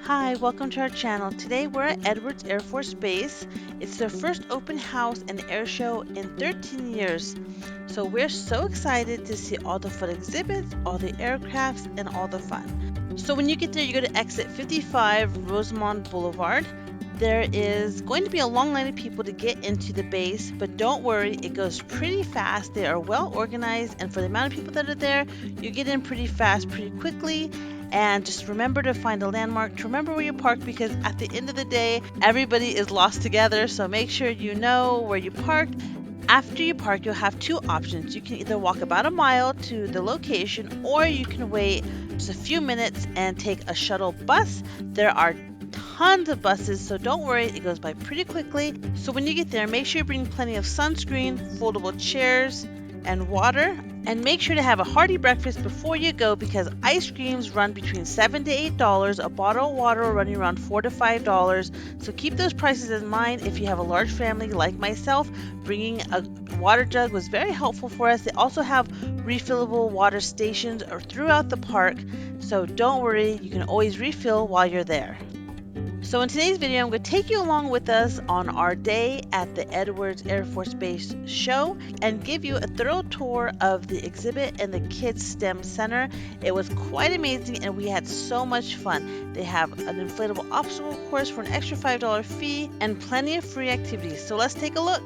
Hi, welcome to our channel. Today we're at Edwards Air Force Base. It's their first open house and air show in 13 years. So we're so excited to see all the fun exhibits, all the aircrafts, and all the fun. So when you get there, you go to exit 55 Rosemont Boulevard. There is going to be a long line of people to get into the base, but don't worry, it goes pretty fast. They are well organized, and for the amount of people that are there, you get in pretty fast, pretty quickly. And just remember to find a landmark to remember where you park, because at the end of the day, everybody is lost together. So make sure you know where you parked. After you park, you'll have two options. You can either walk about a mile to the location, or you can wait just a few minutes and take a shuttle bus. There are tons of buses, so don't worry, it goes by pretty quickly. So when you get there, make sure you bring plenty of sunscreen, foldable chairs, and water. And make sure to have a hearty breakfast before you go, because ice creams run between $7 to $8. A bottle of water will run you around $4 to $5. So keep those prices in mind. If you have a large family like myself, bringing a water jug was very helpful for us. They also have refillable water stations throughout the park. So don't worry, you can always refill while you're there. So in today's video, I'm going to take you along with us on our day at the Edwards Air Force Base show and give you a thorough tour of the exhibit and the Kids STEM Center. It was quite amazing and we had so much fun. They have an inflatable obstacle course for an extra $5 fee and plenty of free activities. So let's take a look.